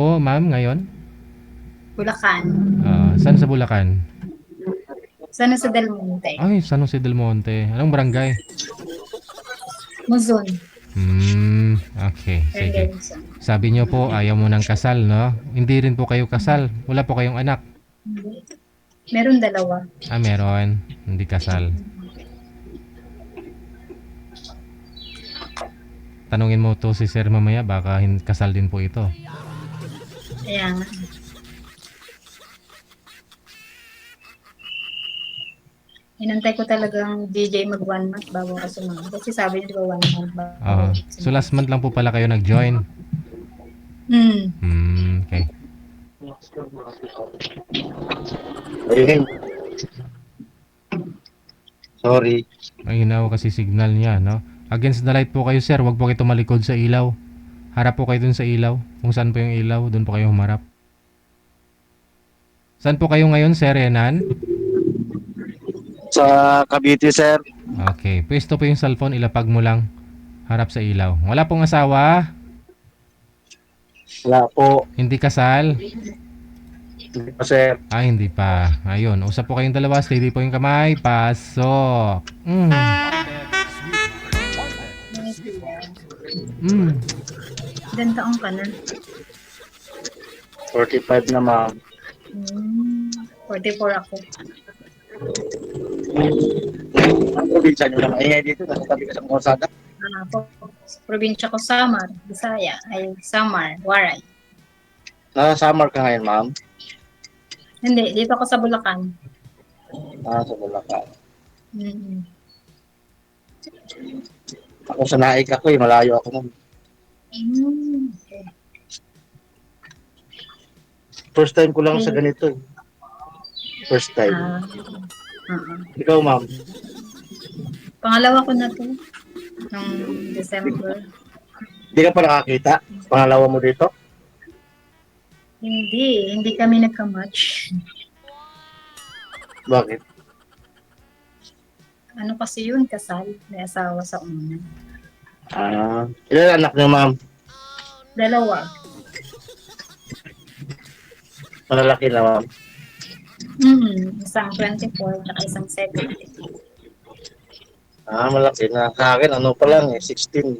po, ma'am, ngayon? Bulacan. Saan sa Bulacan? Sana sa Del Monte. Ay, San Jose del Monte. Anong barangay? Luzon. Okay, Barangay sige. Luzon. Sabi niyo po, ayaw mo ng kasal, no? Hindi rin po kayo kasal. Wala po kayong anak. Hindi. Meron dalawa. Meron. Hindi kasal. Tanungin mo to si sir mamaya, baka kasal din po ito. Kaya nga. Inantay ko talagang DJ mag 1 month bago ako sumunod. Kasi sabi niya, di ba 1 month bago So sumunod. last month lang po pala kayo nag-join. Hmm. Okay. Ayun. Sorry. Ang hinaw kasi signal niya, no? Against the light po kayo, sir. Huwag po kayo tumalikod sa ilaw. Harap po kayo dun sa ilaw. Kung saan po yung ilaw, dun po kayo humarap. Saan po kayo ngayon, Sir Renan? Sa Cavite, sir. Okay. Pwesto po yung cellphone, ilapag mo lang. Harap sa ilaw. Wala pong asawa? Wala po. Hindi kasal? Hindi pa, sir. Hindi pa. Ayun. Usap po kayong dalawa. Steady po yung kamay. Pasok. Ilan taong ka na? 45 na, ma'am. 44 ako. Ang probinsya nyo lang. Ingay dito. Nasa tabi ka sa Mosada. Probinsya ko Samar, Bisaya, ay Samar, Waray. Nasa Samar ka ngayon, ma'am. Hindi, dito ako sa Bulacan. Sa Bulacan. Mm-hmm. Ako sa Naik ako eh. Malayo ako nun. Okay. First time ko lang sa ganito. First time. Ikaw, ma'am. Pangalawa ko na to. Noong December. Hindi ka pa nakakita? Pangalawa mo dito? Hindi kami nagka-match. Bakit? Ano kasi yun, kasal. May asawa sa una. Ilan anak niyo, ma'am? 2. Malalaki na, ma'am. Isang 24, at isang 70. Malaki na. Sa akin, ano pa lang eh, 16.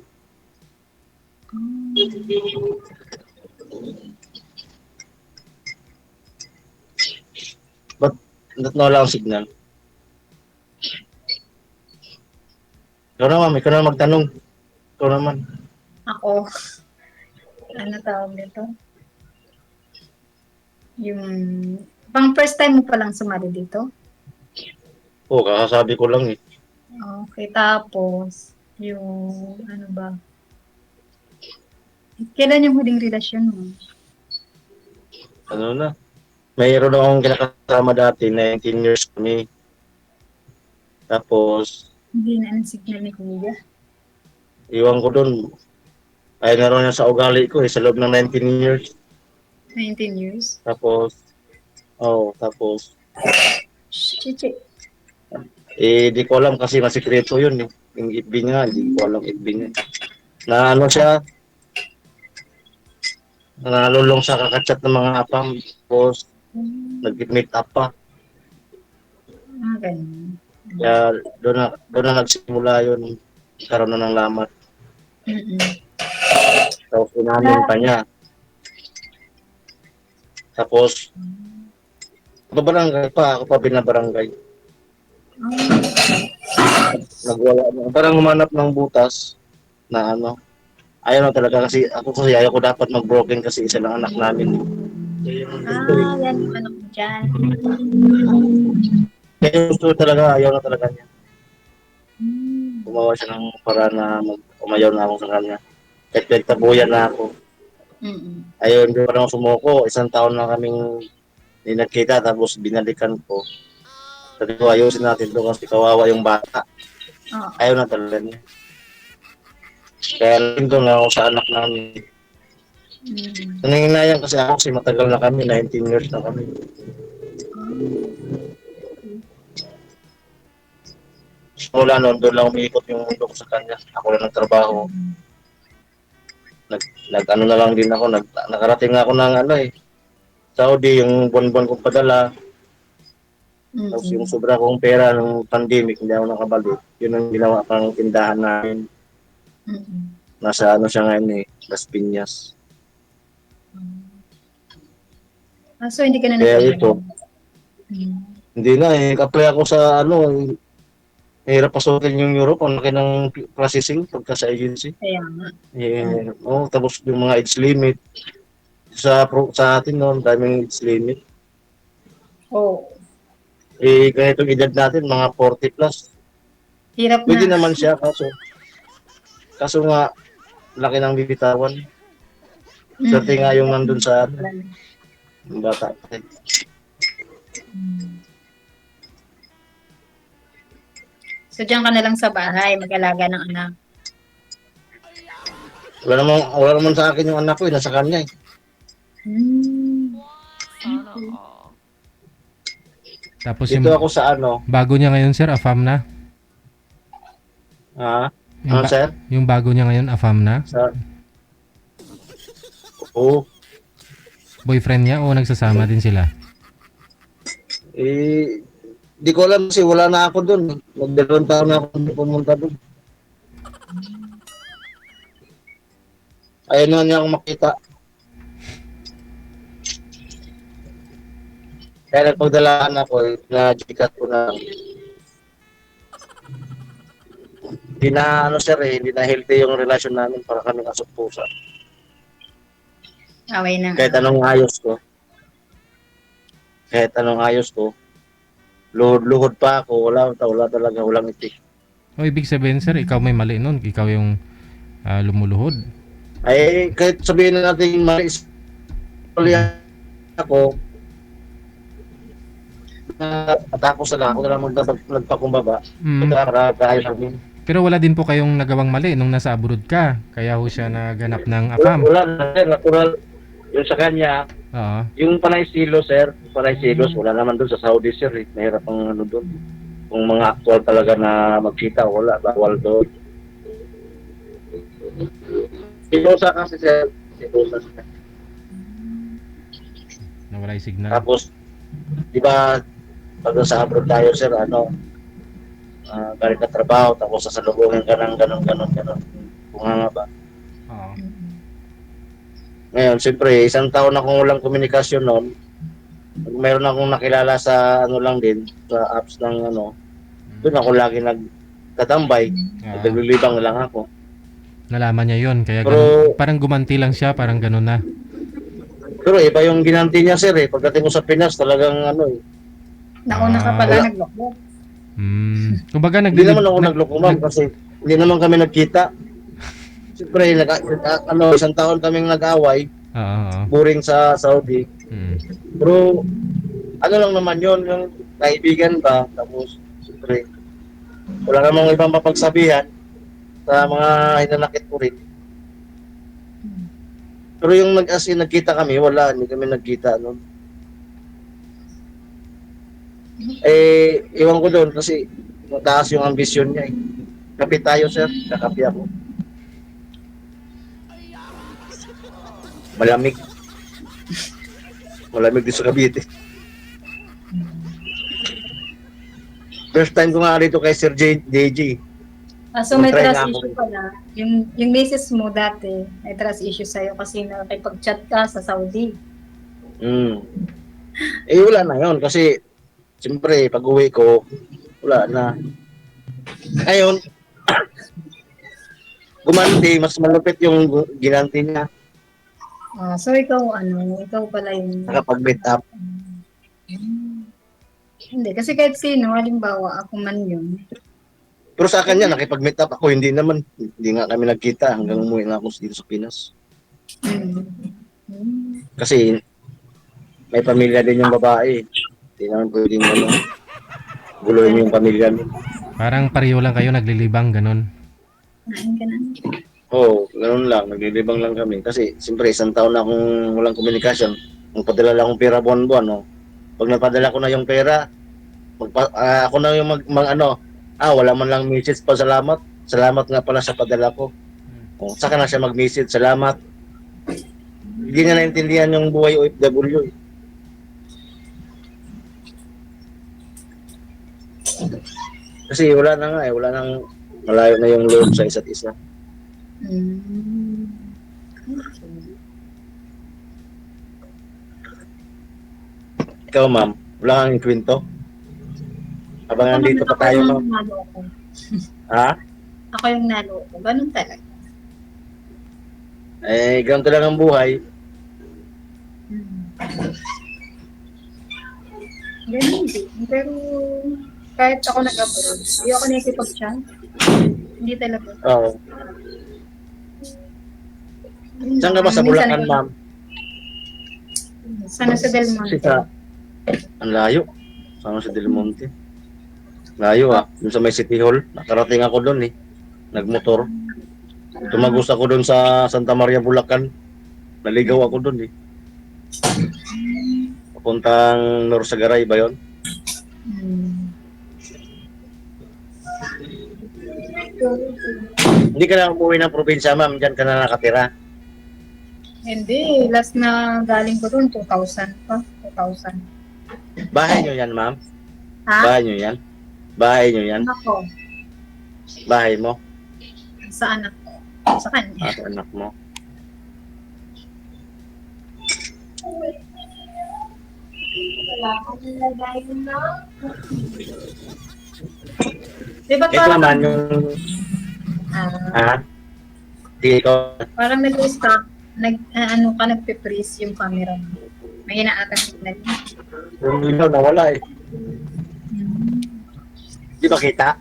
Ba't nawala ang signal? Ikaw na, ma'am. Ikaw na magtanong. Ikaw naman. Ako, ano tawag nito? Yung, pang first time mo palang sumali dito? Kakasabi ko lang eh. Okay, tapos, yung, ano ba? Kailan yung huling relasyon mo? Ano na? Mayroon akong kinakasama dati, 19 years kami. Tapos, Hindi na ang signal ni Kuya. iwan ko dun. Ay naroon niya sa ugali ko eh, sa loob ng 19 years. 19 years? Tapos, Chichi. di ko alam kasi masikreto yun eh. Yung FB niya, hindi ko alam FB niya. Na ano siya, nalulong sa kakachat ng mga apam. Tapos, nag-meet up pa. Ganun. Kaya doon na nagsimula yun. Karoon na ng lamat. Tapos, inamin pa niya. Tapos, babarangay pa. Ako pa binabarangay. Nagwala na. Parang humanap ng butas na ano. Ayaw na talaga kasi ayaw ko dapat mag-broken kasi isa lang anak namin. Yan yung anak mo dyan. Kaya gusto talaga, ayaw na talaga niya. Gumawa siya ng para na umayaw na ako sa kanya. Kahit nagtabuyan na ako. Ayun, hindi pa lang sumuko. 1 taon na kaming hindi nagkita tapos binalikan ko. Sabi ko, ayusin natin ito kasi kawawa yung bata. Ayaw na talaga niya. Kaya nandun na ako sa anak namin. Nanginayang kasi ako kasi matagal na kami, 19 years na kami. Mula noon, doon lang umiikot yung mundo ko sa kanya. Ako lang nagtrabaho. Nag-ano na lang din ako, nakarating nga ako ng ano eh, Saudi, yung buwan-buwan kong padala. Tapos yung sobra kong pera ng pandemic, hindi ako nakabalik. Yun ang ginawa pang tindahan namin. Nasa ano siya ngayon eh, Las Piñas. So hindi ka na Kaya nag-apply? ito, hindi na eh. Apply ako sa ano, hirap pasukin yung Europe, ang laki ng processing pagka sa agency. Kaya nga. Eh, tapos yung mga age limit. Sa atin noon, daming age limit. Oo. Eh, ganitong edad natin, mga 40 plus. Hirap Pwede na. naman siya, kaso nga, laki ng bibitawan. Swerte nga yung nandun sa yung bata. So, diyan ka na lang sa bahay, mag-alaga ng anak. Wala naman sa akin yung anak ko, nasa kanya eh. Tapos Dito ako sa ano, bago niya ngayon, sir, AFAM na? ano sir? Yung bago niya ngayon, AFAM na? Oo. Boyfriend niya o nagsasama din sila? Eh, di ko alam kasi wala na ako doon. Magdalawang taon na ako pumunta doon. Ayaw na niya akong makita. Kaya nagpagdalaan ako, na-jikat ko na. Hindi na, sir hindi na healthy yung relasyon namin para kaming asok pusa. Away na. Kahit anong ayos ko, luhod pa ako, wala talaga, walang itik. O ibig sabihin, sir, ikaw may mali nun. Ikaw yung lumuluhod. Ay, kahit sabihin na natin mali ako, tapos na ako na lang nagpakumbaba. Para kaayos namin. Pero wala din po kayong nagawang mali nung nasa abroad ka. Kaya ho siya naganap ng AFAM. Wala na, sir. Natural. Yung sa kanya, Oo. yung panay silos, sir. Panay silos, wala naman doon sa Saudi, sir. Mahirap ang ano doon. Kung mga actual talaga na magkita, wala. Bawal doon. Silosa kasi, sir. Silosa siya. Nawala yung signal. Tapos, di ba, pag sa abroad tayo, sir, galing ka trabaho, tapos sasalubungin ka ng ganon. Kung nga ba. Oo. Ngayon, siyempre, isang taon na akong walang komunikasyon noon. Mayroon akong nakilala sa ano lang din, sa apps ng ano. Doon ako lagi nagtatambay. Naglilibang lang ako. Nalaman niya yun. Kaya Pero, parang gumanti lang siya. Parang ganun na. pero iba yung ginanti niya, sir. Pagdating ko sa Pinas, talagang ano eh. Nauna ka pala nagloko. Kumbaga Hindi naman ako nagloko, ma'am, kasi hindi naman kami nagkita. Siyempre, isang taon kaming nag-away. Boring sa Saudi. Pero, ano lang naman yun, yung kaibigan ba, tapos, siyempre, wala namang ibang mapagsabihan sa mga hinanakit ko rin. Pero yung nagkita kami, wala, hindi kami nagkita noon. Eh, iwan ko doon kasi mataas yung ambisyon niya eh. Kapi tayo, sir. Kakapi ako. Malamig. Malamig din sa Cavite. First time ko nga dito kay Sir JJ. So may trust issue pala. Yung misis mo dati, may trust issue sa'yo kasi nakipag-chat ka sa Saudi. Eh, wala na yun kasi siyempre, pag uwi ko, wala na. Ngayon, gumanti, mas malupit yung ginanti niya. So ikaw pala yung Nakapag-meet up. Hindi, kasi kahit sino, halimbawa ako man yun. Pero sa akin yan, nakipag-meet up ako, hindi naman. Hindi nga kami nagkita hanggang umuwi na ako dito sa Pinas. Kasi may pamilya din yung babae. Hindi naman pwedeng guluhin yung pamilya mo. Parang pareho lang kayo naglilibang, ganun. Oo, ganun lang. Naglilibang lang kami. Kasi siyempre, isang taon na akong walang komunikasyon. Kung padala lang akong pera buwan-buwan, no? Pag napadala ko na yung pera, ako na yung wala man lang message pa, salamat. Salamat nga pala sa padala ko. O, saka na siya mag-message, salamat. Hindi niya naintindihan yung buhay OFW. Kasi wala na nga wala nang malayo na yung loob sa isa't isa. Mm. Ikaw, ma'am, wala kang kwento? Habang nandito pa tayo, Ako ma'am. yung naloko. Ha? Ako yung naloko. Ganun talaga. Ganito lang ang buhay. Ganun din. Pero kahit ako nag-abroad, hindi ako nakikipag-chat. Hindi talaga. Oo. Saan ka ba sa Bulacan, ma'am? Sana sa Del Monte. Ang layo. Saan sa Del Monte? Layo Doon sa may City Hall. Nakarating ako doon Nagmotor. Tumagos ako doon sa Santa Maria, Bulacan. Naligaw ako doon Papuntang Norsagaray ba yun? Hindi ka na umuwi ng probinsya, ma'am. Diyan ka na nakatira. Hindi. Last na galing ko doon, 2000 pa. 2000. Bahay nyo yan, ma'am? Ha? Bahay nyo yan? Bahay nyo yan? Anak ko. Bahay mo? Sa anak ko. Sa kanya. Sa anak mo? Diba Ito parang, naman yung... Di ko. parang nag-stop, ano ka, nagpe-freeze yung camera mo. May inaatang signal. Yung ilaw nawala Di ba kita?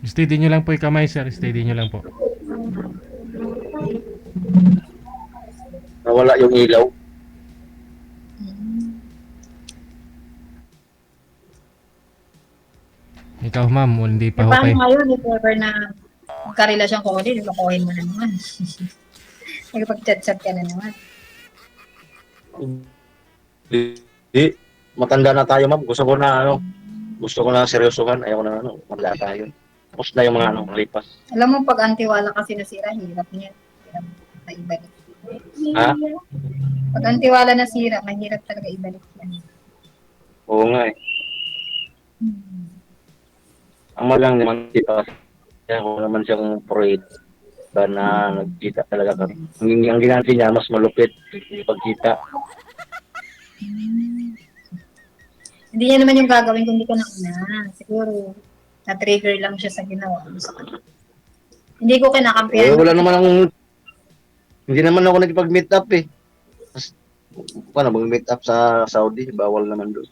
Steady nyo lang po yung kamay, sir. Steady nyo lang po. Nawala yung ilaw. Ikaw, ma'am, hindi pa ho Paano kayo. ngayon, if ever na magkarelasyon ko ulit, lukohin mo na naman. Nagpag-chat-chat ka na naman. Di. Matanda na tayo, ma'am. Gusto ko na seryosohan. Ayaw na magla tayo. Tapos na yung mga malipas. Alam mo, pag antiwala kasi nasira, hirap niya. Hirap na ibalik. Ha? Pag antiwala nasira, mahirap talaga ibalik yan. Oo nga Ang malang naman kita. Kaya ko naman siyang proid ba na nagkita talaga kami. Ang ginanti niya, mas malupit yung pagkita. Hindi niya naman yung gagawin kung hindi ka nauna. Siguro, na-trigger lang siya sa ginawa mo sa kanya. Hindi ko kinakampihan. Wala naman hindi naman ako nagpag-meet up Paano mag-meet up sa Saudi? Bawal naman doon.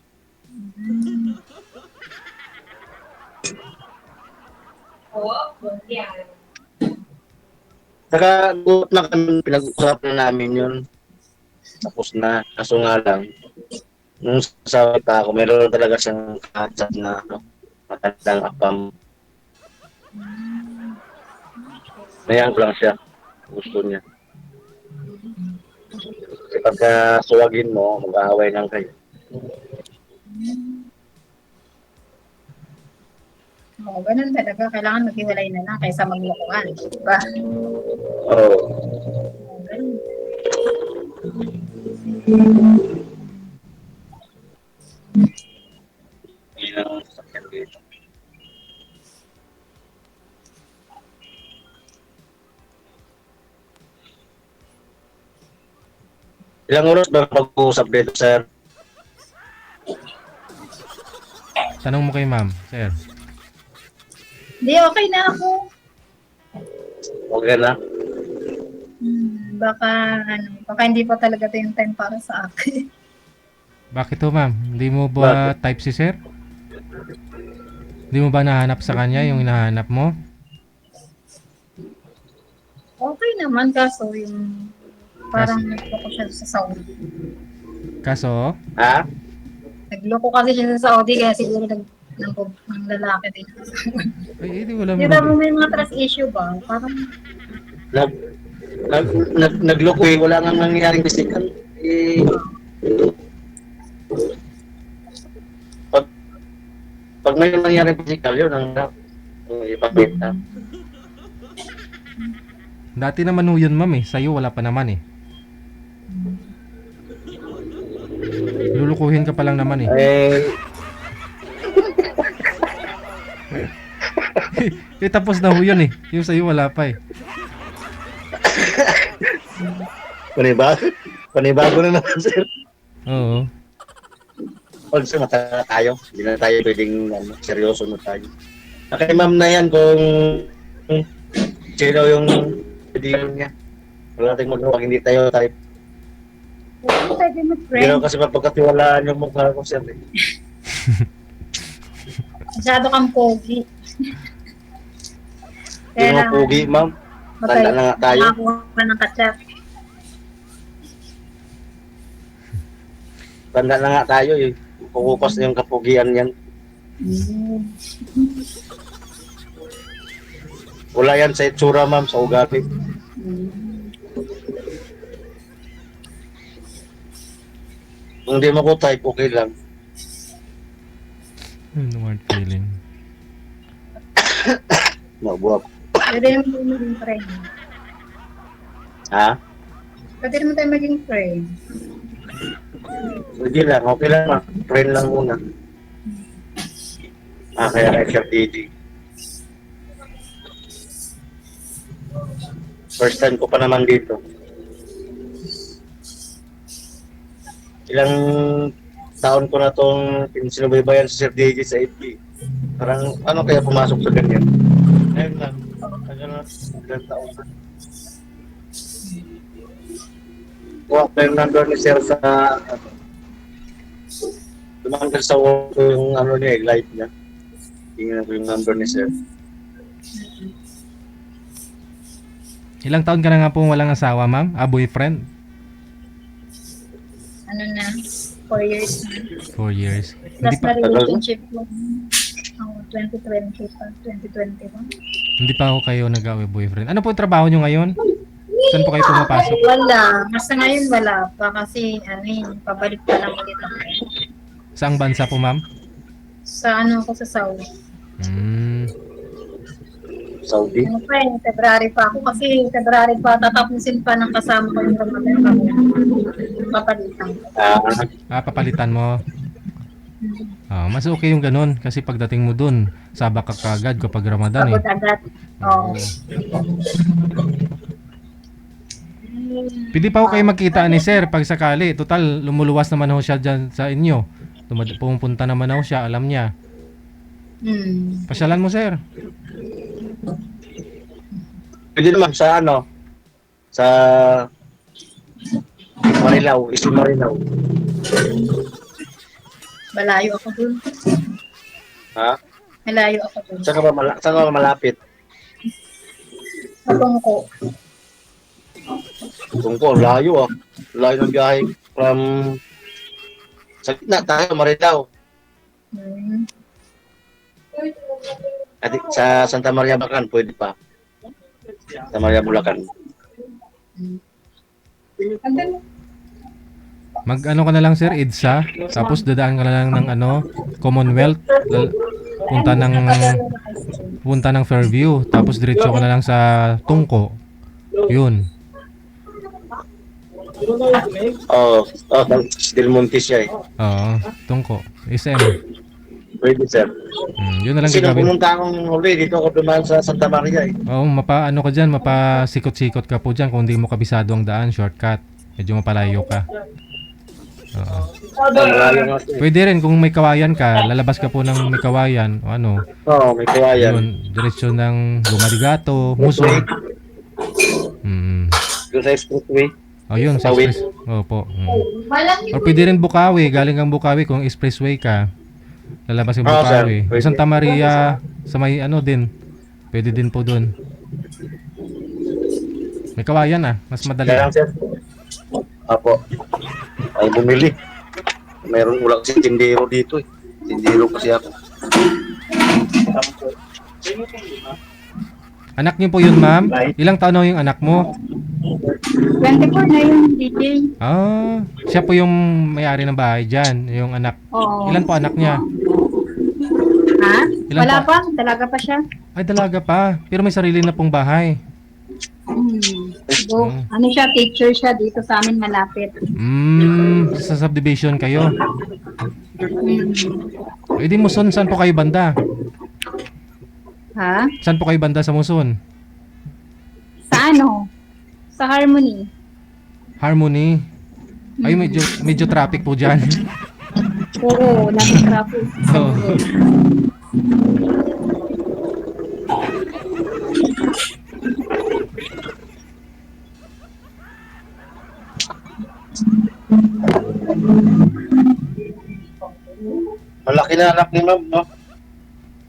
Saka buot na kami, pinag-usapan na namin yun. Tapos na, kaso nga lang, nung sasabi pa ako, meron talaga siyang katsat na matandang apam. Mayang ko lang siya. Gusto niya. Kasi pagka suwagin mo, mag-aaway lang kayo. Oo, ganun talaga. Kailangan maghiwalay na lang kaysa maglokohan. Diba? Oo. Yun ang sakyan dito. Ilang oras ba mag-uusap dito, sir? Tanong mo kay ma'am, sir. Hindi, okay na ako. Okay na. Baka hindi pa talaga ito yung time para sa akin. Bakit ho, ma'am? Hindi mo ba type si sir? Hindi mo ba nahanap sa kanya yung hinahanap mo? Okay naman, kaso yung parang nagloko siya sa Saudi. Kaso, Ha? Nagloko kasi siya sa Saudi, kaya siguro ng lalaki din. ay, di wala Di mo. ba may mga trust issue ba? Parang, Nagloko wala nga nangyaring physical. Pag may nangyaring physical, yun ang ipakita. Dati naman ho yun, ma'am eh. Sa'yo wala pa naman eh. Lulukuhin ka pa lang naman eh. Eh tapos na ho yun eh. Yung sa'yo wala pa eh. Panibago na naman, sir. Oo. Pag sir, mata tayo. Hindi na tayo pwedeng seryoso na tayo. Kay ma'am na yan kung sino yung deal niya. Wala tayong magawa, hindi tayo type. Pwede mo, Hindi friend. naman kasi mapagkatiwalaan yung mukha ko, sir. Masyado kang pogi. Hindi mo pugi, ma'am. Tanda na nga tayo. Makakuha ka ng kachat. Tanda na nga tayo eh. Kukupas na yung kapugian yan. Wala yan sa itsura, ma'am, sa ugali. Kung di mo ko type, okay lang. No hard feeling. Mabuha ko. Pwede naman tayo maging friend. Ha? Pwede naman tayo maging friend. Sige lang, okay lang, ma'am. Friend lang muna. Kaya XFDD. First time ko pa naman dito. Ilang taon ko na itong sinubaybayan sa Sir DJ sa FB. Parang ano kaya pumasok sa ganyan? Ayun lang. Tagal na. Ilang taon na. Kuha ko yung number ni Sir sa tumanggal sa wall ko yung ano niya, light niya. Tingnan ko yung number ni Sir. Ilang taon ka na nga po walang asawa, ma'am? Boyfriend? Ano na, 4 years na. 4 years. Plus Hindi pa, na relationship ko. 2020 pa, 2021. hindi pa ako kayo nag-away boyfriend. Ano po yung trabaho nyo ngayon? Saan po kayo pumapasok? Wala. Basta ngayon wala pa kasi pabalik pa lang ulit ako. Saang bansa po, ma'am? Sa ano ako sa Saudi. Saudi. Ano pa February pa ako kasi February pa tatapusin pa ng kasama ko yung Ramadan pa ko. Papalitan ko. Papalitan mo. Mas okay yung ganun kasi pagdating mo dun, sabak ka kagad kapag Ramadan eh. Pagod agad. Oo. Pwede pa ako kayo magkita ni sir pag sakali. Total, lumuluwas naman ako siya dyan sa inyo. Pumupunta naman ako siya, alam niya. Pasyalan mo sir. Pwede naman sa ano, sa Marilao, Isin Marilao. Malayo ako dun. Ha? Malayo ako dun. Saan ka ba malapit? Sa Tungko. Tungkol, layo ah. Layo ng biyahe from sa gitna tayo, Marilao. At sa Santa Maria Bulacan, pwede pa. Santa Maria Bulacan. Mag-ano ka na lang sir, EDSA. Tapos dadaan ka na lang ng Commonwealth. Punta ng Fairview. Tapos diretso ka na lang sa Tungko. Yun. Del Monte siya eh. Oo, Tungko. SM. Pwede sir. Yun na lang Kasi nung gagawin. pumunta akong huli, dito ako dumaan sa Santa Maria eh. Oo, ka dyan, mapasikot-sikot ka po dyan kung hindi mo kabisado ang daan, shortcut. Medyo mapalayo ka. Oo. Malayo nga siya eh. Pwede rin kung may kawayan ka, lalabas ka po ng may kawayan o ano. Oo, may kawayan. Yun, diretsyo ng Lumarigato, Muson. Doon sa expressway. Oh, yun, sa Tawid. express. Opo. Or pwede rin Bukawi, galing kang Bukawi kung expressway ka. Lalabas yung Bukawi. sir, pwede. Santa Maria sa may din. Pwede din po doon. May kawayan mas madali. Kaya lang sir. Apo. Ay bumili. Mayroon ulang si tindero dito eh. Tindero kasi ako. Anak niyo po yun, ma'am? Ilang taon na yung anak mo? 24 na yung DJ. Siya po yung may-ari ng bahay dyan, yung anak. Oo. Ilan po anak niya? Ha? Ilan Wala pa? pa. Talaga pa siya. Ay, dalaga pa. Pero may sarili na pong bahay. Ano siya, teacher siya dito sa amin malapit. Sa subdivision kayo. Mm. Eh di Muson, saan po kayo banda? Ha? Saan po kayo banda sa Muson? Sa ano? Sa Harmony. Harmony. Ay, medyo traffic po dyan. Oo, lagi traffic. Oo. Malaki na anak ni ma'am, no?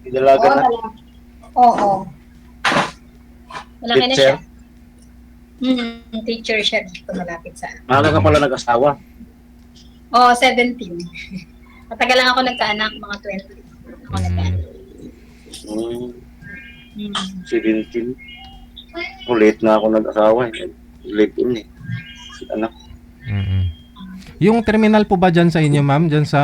Idalaga na. Oo. Malaki na siya. Teacher. Teacher siya dito malapit sa. Maaga ka pala nag-asawa. Oo, 17. Matagal lang ako nagkaanak, mga 20. Ako nagkaanak. Mm. 17. Late na ako nag-asawa. Late in eh. Anak. Yung terminal po ba dyan sa inyo, ma'am? Dyan sa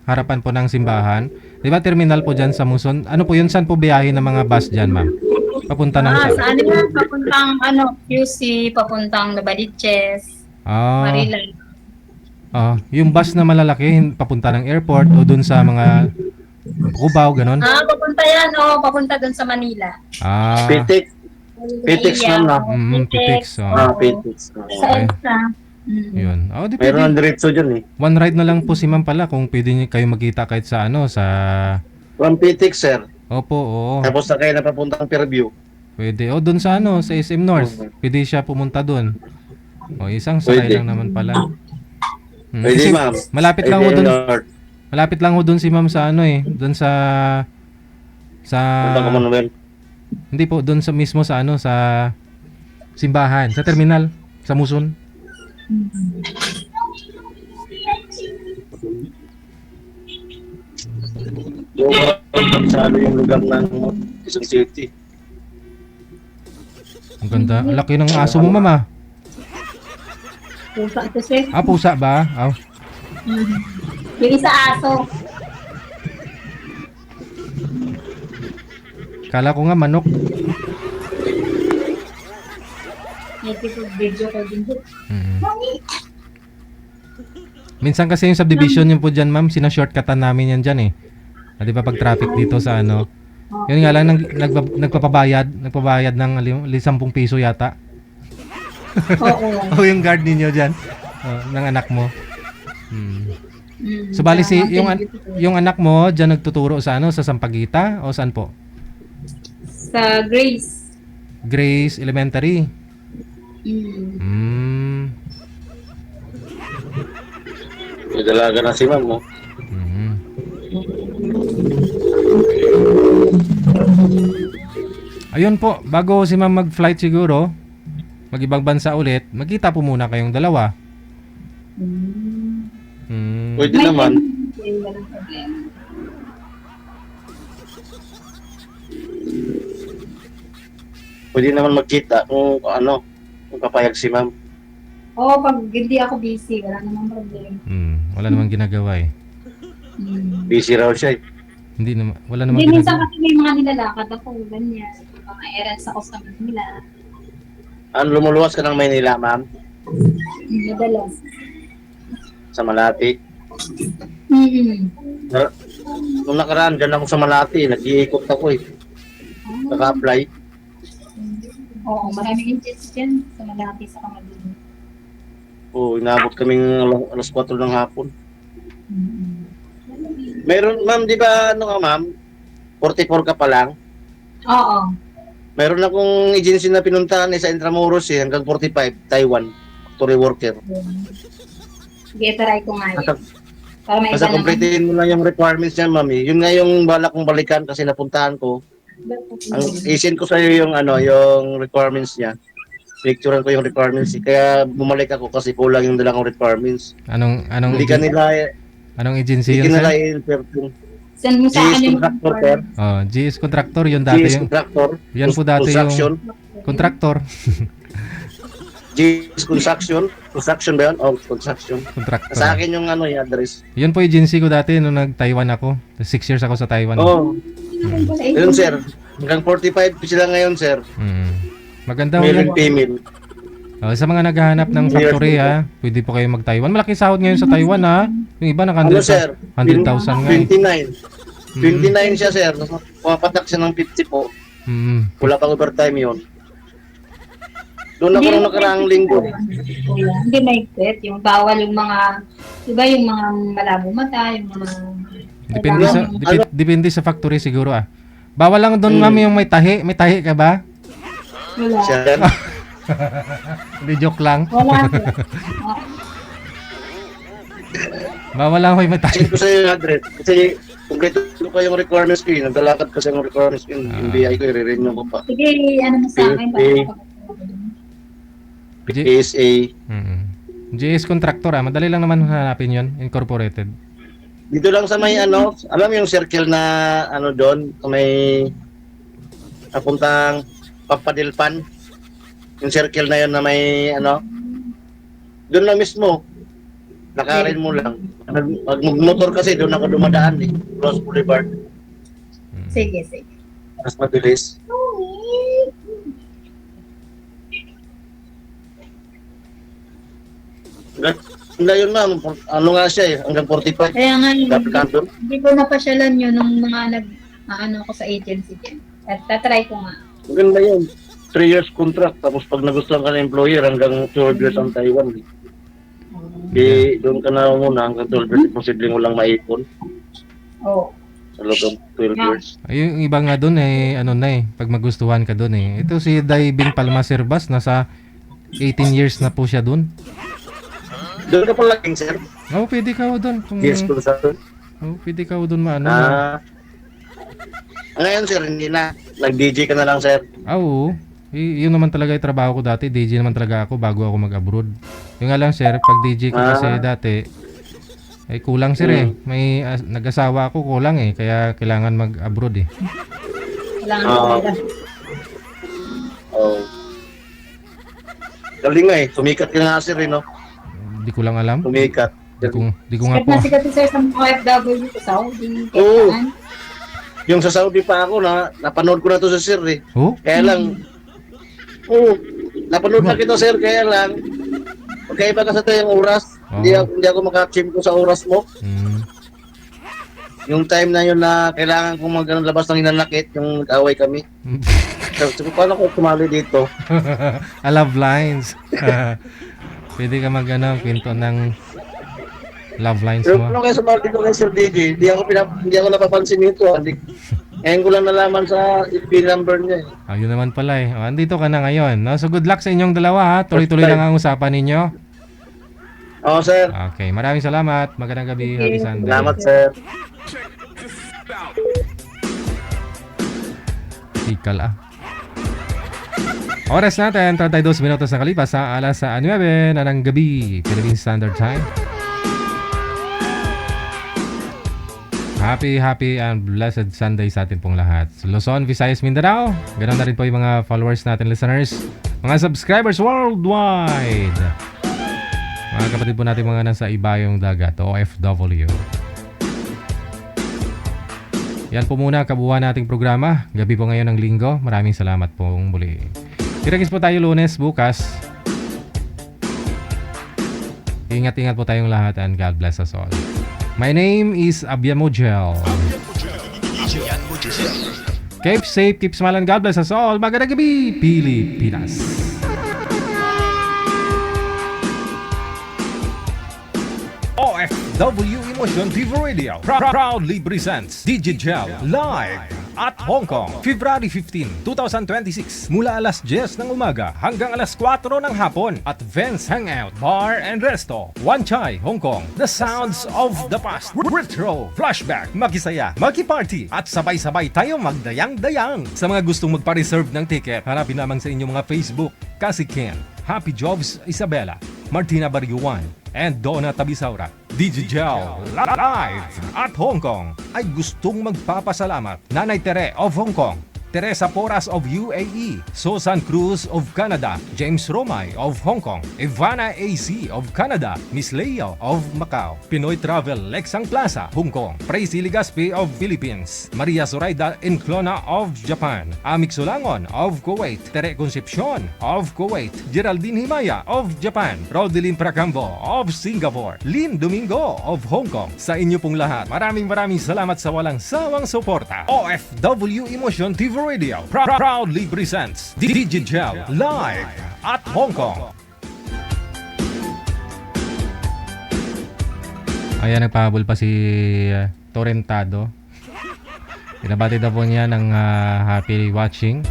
harapan po ng simbahan? Di ba terminal po dyan sa Muson? Ano po yun? Saan po biyahe ng mga bus dyan, ma'am? Papunta ng Saan yan? Papuntang QC, papuntang Nabaliches, Marila. Yung bus na malalaki, papunta ng airport o dun sa mga Cubao, ganon? Papunta yan, papunta dun sa Manila. Pitik. Pitix ma'am na. Pitix. Pitix. Sa EDSA. Yun. Di Meron ang pwede. diretso dyan eh. One ride na lang po si ma'am pala kung pwede niyo kayo magkita kahit sa sa... From Pitix, sir. Opo, oo. Tapos na kayo na papuntang Fairview. Pwede. O doon sa sa SM North. Pwede siya pumunta doon. Isang sakay Pwede. lang naman pala. Pwede, Kasi ma'am. Malapit lang ho doon. North. Malapit lang ho doon si ma'am sa doon sa Punta ka Manuel. hindi po doon sa mismo sa sa simbahan, sa terminal, sa Muson. Yung sa yung lugar ng Quezon City. Ang ganda. Ang laki ng aso mo, mama. Pusa ito, sir. Pusa ba? Yung isa aso. Kala ko nga manok. May video ko din. Minsan kasi yung subdivision yung po dyan, ma'am, sinashortcutan namin yan dyan eh. Di ba pag traffic dito sa yun nga lang, nagpabayad ng 10 piso yata. Oo. O yung guard ninyo dyan, ng anak mo. So bali yung anak mo dyan nagtuturo sa sa Sampaguita o saan po? Sa Grace. Grace Elementary. May dalaga na si ma'am, mo. Ayun po, bago si ma'am mag-flight siguro, mag-ibang bansa ulit, magkita po muna kayong dalawa. Pwede naman. Walang problema. Pwede naman magkita kung kung papayag si ma'am. Oo, pag hindi ako busy, wala namang problema. Wala namang ginagawa eh. Busy raw siya eh. Hindi naman, wala namang Hindi, minsan ginagawa. kasi may mga nilalakad ako, ganyan. Mga errands ako sa Manila. Lumuluwas ka ng Maynila, ma'am? Madalas. Sa Malati. Nung nakaraan, dyan ako sa Malati. Nag-iikot ako eh. Naka-apply. Oo, maraming agents dyan sa Malati sa Kamadini. Oo, inabot kaming alas 4 ng hapon. Meron, ma'am, di ba, ma'am? 44 ka pa lang. Oo. Meron akong agency na pinuntahan sa Intramuros hanggang 45, Taiwan. Factory worker. Sige, try ko nga yun. Para may Basta iba naman. kumpletin mo lang yung requirements niya, ma'am. Yun nga yung balak kong balikan kasi napuntahan ko. Ang isin ko sa iyo yung yung requirements niya. Picturean ko yung requirements. Kaya bumalik ako kasi kulang yung dalang requirements. Anong Hindi ka nila anong agency hindi yun, nila sir? i-interview. Send mo sa GS akin yung contractor, sir. GS contractor yun dati GS yung contractor. yan po dati construction. yung contractor. GS construction. Construction ba yun? Oh, construction. Contractor. Sa akin yung yung address. Yan po agency ko dati nung nag-Taiwan ako. 6 years ako sa Taiwan. Oh, yun sir. Hanggang 45 sila ngayon, sir. Maganda ho Male yan. and female. Sa mga naghahanap ng factory ha, pwede po kayo mag-Taiwan. Malaking sahod ngayon sa Taiwan ha. Yung iba naka Ano sir? 100,000 nga eh. 29. 29 siya sir. Pumapatak siya ng 50 po. Wala pang overtime yun. Doon ako nung nakaraang linggo. Hindi mahigpit. Yung bawal yung mga, iba yung mga malabo mata, yung mga... Depende sa depende sa factory siguro ah. Bawal lang doon ma'am yung may tahi. May tahi ka ba? Wala. Sir, Hindi, joke lang. Wala. Bawal lang may tahi. check ko sa iyo yung address. Kasi kumpleto ko yung requirements ko. Naglalakad kasi yung requirements ko. Yung BI ko, i-renew ko pa. Sige, ano mo sa akin. PSA. GS contractor ah. Madali lang naman hanapin yun. Incorporated. Dito lang sa may ano, alam mo yung circle na ano doon, may napuntang Papadilpan. Yung circle na yun na may ano, doon na mismo. Lakarin mo lang. Pag motor kasi doon ako dumadaan eh. Cross Boulevard. Sige, sige. Mas mabilis. Hindi yun ma'am. Ano nga siya eh. Hanggang 45. Kaya nga, Dapat hindi ko napasyalan yun nung mga ano ko sa agency din. At tatry ko nga. Maganda yun. 3 years contract. Tapos pag nagustuhan ka ng employer, hanggang 12 years ang Taiwan. Eh, doon ka na muna hanggang 12 years. Posibleng walang maipon. Oo. Sa loob ng 12 years. Ay, yung iba nga doon eh, ano na eh, pag magustuhan ka doon eh. Ito si Daibing Palma Sirbas, nasa 18 years na po siya doon. Doon ka pala king sir. Oo, pwede ka doon. Yes, kung sa doon. Oo, pwede ka doon maano. Ngayon sir, hindi na. Nag-DJ ka na lang sir. Oo. Yun naman talaga yung trabaho ko dati. DJ naman talaga ako bago ako mag-abroad. Yung nga lang sir, pag DJ ko kasi dati, ay kulang sir eh. May nag-asawa ako, kulang eh. Kaya kailangan mag-abroad eh. Kailangan ko talaga. Oh. Galing nga eh. Sumikat ka nga sir eh, no? Hindi ko lang alam. Sumikat. Di ko nga Sikat po. na sikat si sir sa mga FW sa Saudi. Oo. Yung sa Saudi pa ako, napanood ko na to sa sir eh. Oh? Kaya lang, napanood na kita sir, kaya lang, magkaiba ka sa tayo yung oras. Hindi ako maka-chim ko sa oras mo. Yung time na yun na kailangan kong maglabas ng hinanakit, yung nag-away kami. So, paano ko tumali dito? I love lines. Pwede ka kwento ng love lines Pero mo. kung kayo sumali dito kay Sir DJ, hindi ako napapansin nito. Ngayon ko lang nalaman sa FB number niya. Ayun naman pala eh. Andito ka na ngayon. No? So good luck sa inyong dalawa ha. Tuloy-tuloy lang ang usapan ninyo. Oo, sir. Okay, maraming salamat. Magandang gabi. Happy Sunday. Salamat, sir. Tikal ah. Oras natin, 32 minutos na kalipas sa alas 9 na ng gabi, Philippine Standard Time. Happy and blessed Sunday sa atin pong lahat. Luzon, Visayas, Mindanao. Ganoon na rin po yung mga followers natin, listeners. Mga subscribers worldwide. Mga kapatid po natin mga nasa ibayong dagat, OFW. Yan po muna kabuuan nating programa. Gabi po ngayon ng linggo. Maraming salamat pong muli. Kita-kits po tayo Lunes bukas. Ingat-ingat po tayong lahat and God bless us all. My name is Abia Mojel. Keep safe, keep smiling. God bless us all. Magandang gabi, Pilipinas. OFW Emotion TV Radio proudly presents DigiGel Live at Hong Kong, February 15, 2026 mula alas 10 ng umaga hanggang alas 4 ng hapon at Vance Hangout Bar and Resto, Wan Chai, Hong Kong. The sounds of the past, retro, flashback, makisaya, makiparty at sabay-sabay tayong magdayang-dayang. Sa mga gustong magpa-reserve ng ticket, hanapin lamang sa inyong mga Facebook, Kasi Ken, Happy Jobs Isabela, Martina Bariuan, and Donna Tabisaura. DigiGel Live at Hong Kong ay gustong magpapasalamat Nanay Tere of Hong Kong, Teresa Porras of UAE, Susan Cruz of Canada, James Romay of Hong Kong, Ivana AC of Canada, Miss Leo of Macau, Pinoy Travel Lexang Plaza, Hong Kong, Praisy Ligaspi of Philippines, Maria Zoraida Enclona of Japan, Amik Sulangon of Kuwait, Tere Concepcion of Kuwait, Geraldine Himaya of Japan, Rodelin Pracambo of Singapore, Lynn Domingo of Hong Kong. Sa inyo pong lahat, maraming salamat sa walang sawang suporta. OFW Emotion TV Radio proudly presents Digigel Live at Hong Kong. Ayan, nagpahabol pa si Torrentado. Pinabati daw po niya ng happy watching.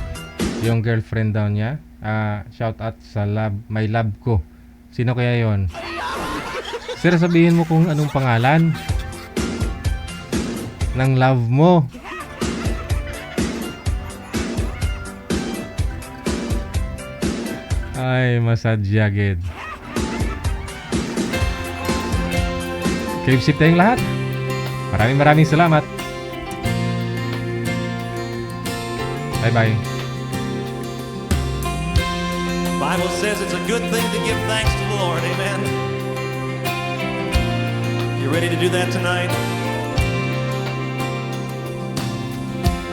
Yung girlfriend daw niya. Shout out sa my love ko. Sino kaya yon? Sir, sabihin mo kung anong pangalan ng love mo. Ay, masadyagid. Keep safe tayong lahat. Maraming salamat. Bye-bye. Bible says it's a good thing to give thanks to the Lord. Amen. You ready to do that tonight?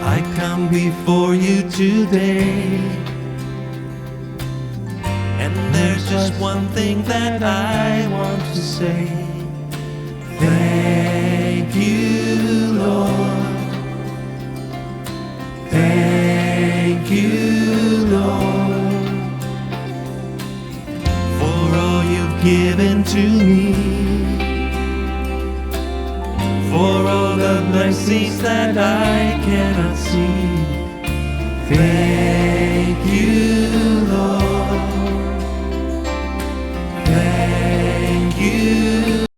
I come before you today, and there's just one thing that I want to say. Thank you, Lord. Thank you, Lord, for all you've given to me, for all the blessings that I cannot see. Thank you,